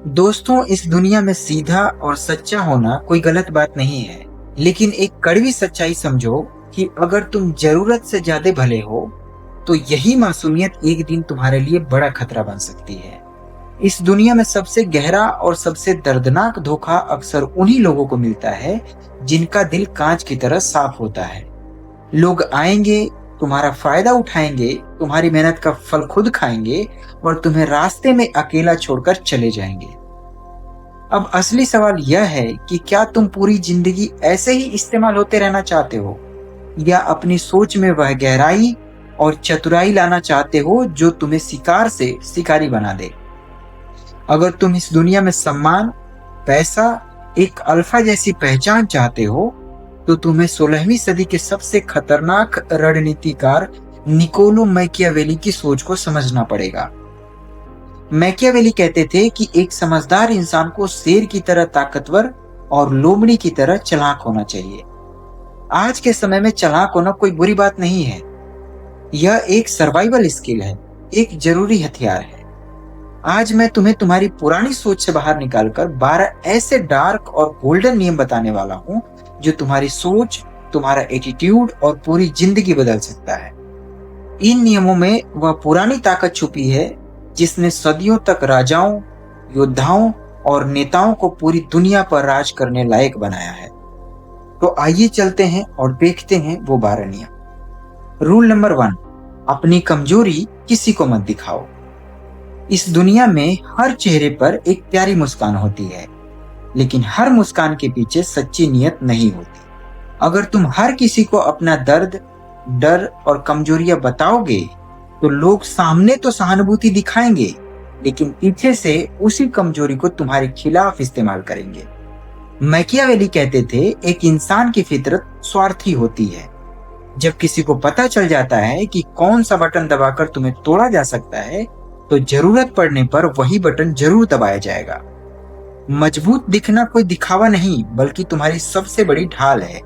दोस्तों, इस दुनिया में सीधा और सच्चा होना कोई गलत बात नहीं है, लेकिन एक कड़वी सच्चाई समझो कि अगर तुम जरूरत से ज्यादा भले हो, तो यही मासूमियत एक दिन तुम्हारे लिए बड़ा खतरा बन सकती है। इस दुनिया में सबसे गहरा और सबसे दर्दनाक धोखा अक्सर उन्हीं लोगों को मिलता है जिनका दिल कांच की तरह साफ होता है। लोग आएंगे, तुम्हारा फायदा उठाएंगे, तुम्हारी मेहनत का फल खुद खाएंगे और तुम्हें रास्ते में अकेला छोड़कर चले जाएंगे। अब असली सवाल यह है कि क्या तुम पूरी जिंदगी ऐसे ही इस्तेमाल होते रहना चाहते हो, या अपनी सोच में वह गहराई और चतुराई लाना चाहते हो जो तुम्हें शिकार से शिकारी बना दे। अगर तुम इस दुनिया में सम्मान, पैसा, एक अल्फा जैसी पहचान चाहते हो, तो तुम्हें 16वीं सदी के सबसे खतरनाक रणनीतिकार निकोलो मैकियावेली की सोच को समझना पड़ेगा। मैकियावेली कहते थे कि एक समझदार इंसान को शेर की तरह ताकतवर और लोमड़ी की तरह चालाक होना चाहिए। आज के समय में चालाक होना कोई बुरी बात नहीं है। यह एक सर्वाइवल स्किल है, एक जरूरी हथियार है। आज मैं तुम्हें तुम्हारी पुरानी सोच से बाहर निकालकर 12 ऐसे डार्क और गोल्डन नियम बताने वाला हूं जो तुम्हारी सोच, तुम्हारा एटीट्यूड और पूरी जिंदगी बदल सकता है। इन नियमों में वह पुरानी ताकत छुपी है जिसने सदियों तक राजाओं, योद्धाओं और नेताओं को पूरी दुनिया पर राज करने लायक बनाया है। तो आइए चलते हैं और देखते हैं वो 12 नियम। रूल नंबर 1, अपनी कमजोरी किसी को मत दिखाओ। इस दुनिया में हर चेहरे पर एक प्यारी मुस्कान होती है, लेकिन हर मुस्कान के पीछे सच्ची नीयत नहीं होती। अगर तुम हर किसी को अपना दर्द, डर और कमजोरियां बताओगे, तो लोग सामने तो सहानुभूति दिखाएंगे, लेकिन पीछे से उसी कमजोरी को तुम्हारे खिलाफ इस्तेमाल करेंगे। मैकियावेली कहते थे, एक इंसान की फितरत स्वार्थी होती है। जब किसी को पता चल जाता है कि कौन सा बटन दबाकर तुम्हें तोड़ा जा सकता है, तो जरूरत पड़ने पर वही बटन जरूर दबाया जाएगा। मजबूत दिखना कोई दिखावा नहीं, बल्कि तुम्हारी सबसे बड़ी ढाल है।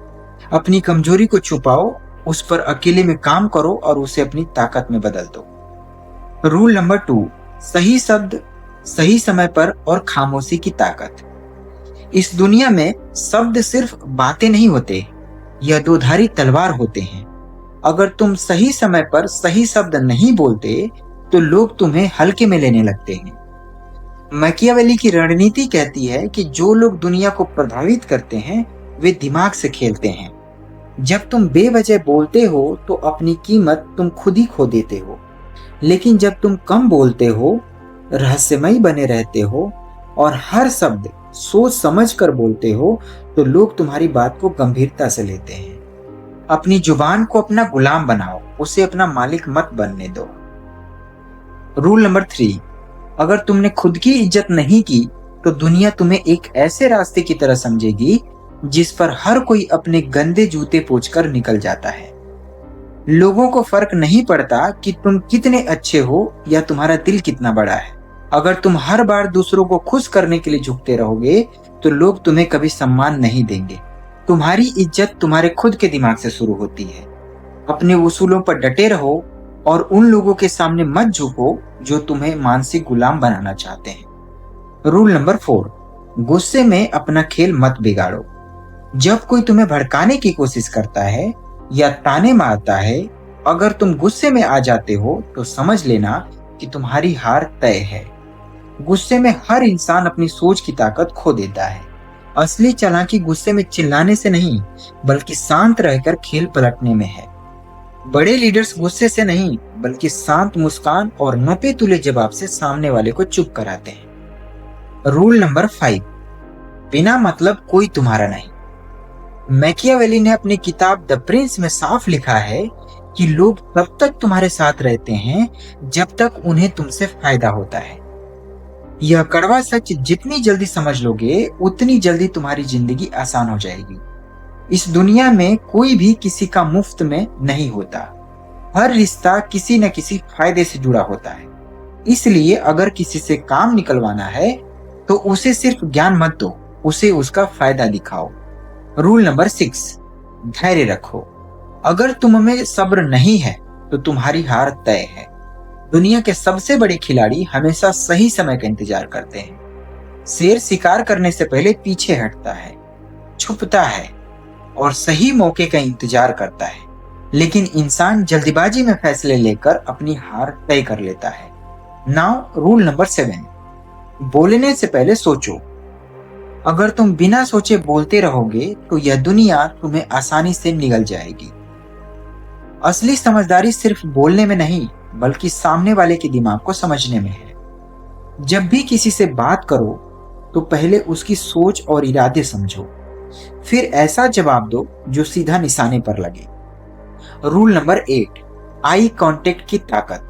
अपनी कमजोरी को छुपाओ, उस पर अकेले में काम करो और उसे अपनी ताकत में बदल दो। रूल नंबर 2, सही शब्द, सही समय पर और खामोशी की ताकत। इस दुनिया में शब्द सिर्फ बातें नहीं होते, यह दोधारी तलवार होते हैं। अगर तुम सही समय पर सही शब्द नहीं बोलते, तो लोग तुम्हें हल्के में लेने लगते हैं। मैकियावेली की रणनीति कहती है कि जो लोग दुनिया को प्रभावित करते हैं, वे दिमाग से खेलते हैं। जब तुम बेवजह बोलते हो, तो अपनी कीमत तुम खुद ही खो देते हो। लेकिन जब तुम कम बोलते हो, रहस्यमयी बने रहते हो और हर शब्द सोच समझ कर बोलते हो, तो लोग तुम्हारी बात को गंभीरता से लेते हैं। अपनी जुबान को अपना गुलाम बनाओ, उसे अपना मालिक मत बनने दो। रूल नंबर 3, अगर तुमने खुद की इज्जत नहीं की, तो दुनिया तुम्हें एक ऐसे रास्ते की तरह समझेगी जिस पर हर कोई अपने गंदे जूते पोंछकर निकल जाता है। लोगों को फर्क नहीं पड़ता कि तुम कितने अच्छे हो या तुम्हारा दिल कितना बड़ा है। अगर तुम हर बार दूसरों को खुश करने के लिए झुकते रहोगे, तो लोग तुम्हें कभी सम्मान नहीं देंगे। तुम्हारी इज्जत तुम्हारे खुद के दिमाग से शुरू होती है। अपने उसूलों पर डटे रहो और उन लोगों के सामने मत झुको जो तुम्हें मानसिक गुलाम बनाना चाहते हैं। रूल नंबर 4, गुस्से में अपना खेल मत बिगाड़ो। जब कोई तुम्हें भड़काने की कोशिश करता है या ताने मारता है, अगर तुम गुस्से में आ जाते हो, तो समझ लेना कि तुम्हारी हार तय है। गुस्से में हर इंसान अपनी सोच की ताकत खो देता है। असली चालाकी गुस्से में चिल्लाने से नहीं, बल्कि शांत रहकर खेल पलटने में है। बड़े लीडर्स गुस्से से नहीं, बल्कि शांत मुस्कान और नपे तुले जवाब से सामने वाले को चुप कराते हैं। रूल नंबर 5, बिना मतलब कोई तुम्हारा नहीं। मैकियावेली ने अपनी किताब द प्रिंस में साफ लिखा है कि लोग तब तक तुम्हारे साथ रहते हैं जब तक उन्हें तुमसे फायदा होता है। यह कड़वा सच जितनी जल्दी समझ लोगे, उतनी जल्दी तुम्हारी जिंदगी आसान हो जाएगी। इस दुनिया में कोई भी किसी का मुफ्त में नहीं होता। हर रिश्ता किसी न किसी फायदे से जुड़ा होता है। इसलिए अगर किसी से काम निकलवाना है, तो उसे सिर्फ ज्ञान मत दो, उसे उसका फायदा दिखाओ। रूल नंबर 6, धैर्य रखो। अगर तुम में सब्र नहीं है, तो तुम्हारी हार तय है। दुनिया के सबसे बड़े खिलाड़ी हमेशा सही समय का इंतजार करते हैं। शेर शिकार करने से पहले पीछे हटता है, छुपता है और सही मौके का इंतजार करता है। लेकिन इंसान जल्दीबाजी में फैसले लेकर अपनी हार तय कर लेता है। नाउ रूल नंबर 7, बोलने से पहले सोचो। अगर तुम बिना सोचे बोलते रहोगे तो यह दुनिया तुम्हें आसानी से निगल जाएगी। असली समझदारी सिर्फ बोलने में नहीं, बल्कि सामने वाले के दिमाग को समझने में है। जब भी किसी से बात करो तो पहले उसकी सोच और इरादे समझो, फिर ऐसा जवाब दो जो सीधा निशाने पर लगे। रूल नंबर 8, आई कांटेक्ट की ताकत।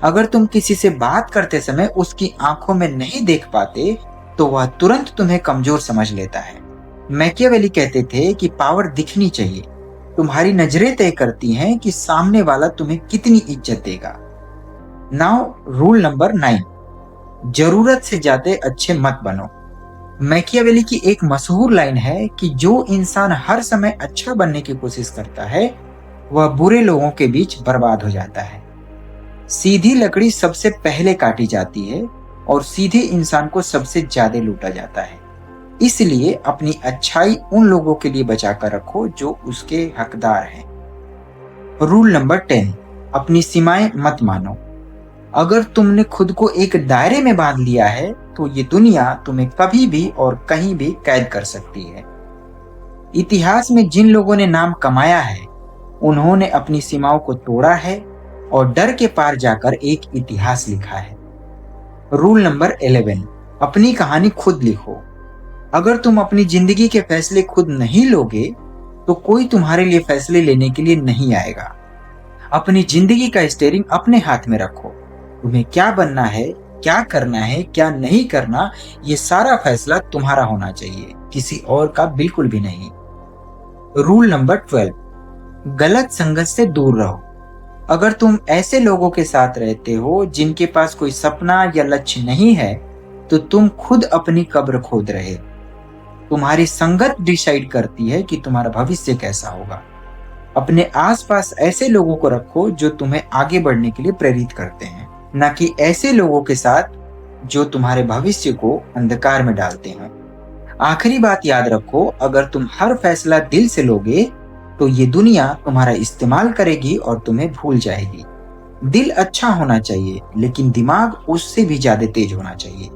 अगर तुम किसी से बात करते समय उसकी आंखों में नहीं देख पाते तो वह तुरंत तुम्हें कमजोर समझ लेता है। मैकियावेली कहते थे कि पावर दिखनी चाहिए, तुम्हारी नजरें तय करती हैं कि सामने वाला तुम्हें कितनी इज्जत देगा। नाउ रूल नंबर 9, जरूरत से ज्यादा अच्छे मत बनो। मैकियावेली की एक मशहूर लाइन है कि जो इंसान हर समय अच्छा बनने की कोशिश करता है वह बुरे लोगों के बीच बर्बाद हो जाता है। सीधी लकड़ी सबसे पहले काटी जाती है और सीधे इंसान को सबसे ज्यादा लूटा जाता है। इसलिए अपनी अच्छाई उन लोगों के लिए बचा कर रखो जो उसके हकदार हैं। रूल नंबर 10, अपनी सीमाएं मत मानो। अगर तुमने खुद को एक दायरे में बांध लिया है तो ये दुनिया तुम्हें कभी भी और कहीं भी कैद कर सकती है। इतिहास में जिन लोगों ने नाम कमाया है उन्होंने अपनी सीमाओं को तोड़ा है और डर के पार जाकर एक इतिहास लिखा है। रूल नंबर 11, अपनी कहानी खुद लिखो। अगर तुम अपनी जिंदगी के फैसले खुद नहीं लोगे तो कोई तुम्हारे लिए फैसले लेने के लिए नहीं आएगा। अपनी जिंदगी का स्टीयरिंग अपने हाथ में रखो। तुम्हें क्या बनना है, क्या करना है, क्या नहीं करना, ये सारा फैसला तुम्हारा होना चाहिए, किसी और का बिल्कुल भी नहीं। रूल नंबर 12, गलत संगत से दूर रहो। अगर तुम ऐसे लोगों के साथ रहते हो जिनके पास कोई सपना या लक्ष्य नहीं है तो तुम खुद अपनी कब्र खोद रहे। तुम्हारी संगत डिसाइड करती है कि तुम्हारा भविष्य कैसा होगा। अपने आसपास ऐसे लोगों को रखो जो तुम्हें आगे बढ़ने के लिए प्रेरित करते हैं, न कि ऐसे लोगों के साथ जो तुम्हारे भविष्य को अंधकार में डालते हैं। आखिरी बात याद रखो, अगर तुम हर फैसला दिल से लोगे तो ये दुनिया तुम्हारा इस्तेमाल करेगी और तुम्हें भूल जाएगी। दिल अच्छा होना चाहिए लेकिन दिमाग उससे भी ज्यादा तेज होना चाहिए।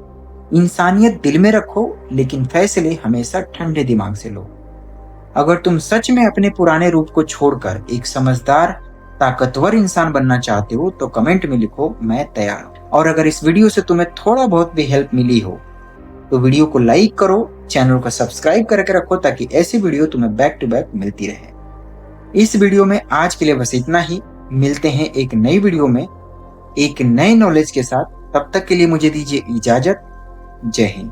इंसानियत दिल में रखो लेकिन फैसले हमेशा ठंडे दिमाग से लो। अगर तुम सच में अपने पुराने रूप को छोड़कर एक समझदार, ताकतवर इंसान बनना चाहते हो तो कमेंट में लिखो, मैं तैयार हूं। और अगर इस वीडियो से तुम्हें थोड़ा बहुत भी हेल्प मिली हो तो वीडियो को लाइक करो, चैनल को सब्सक्राइब करके रखो ताकि ऐसी वीडियो तुम्हें बैक टू बैक मिलती रहे। इस वीडियो में आज के लिए बस इतना ही। मिलते हैं एक नई वीडियो में एक नए नॉलेज के साथ। तब तक के लिए मुझे दीजिए इजाजत। जय हिंद।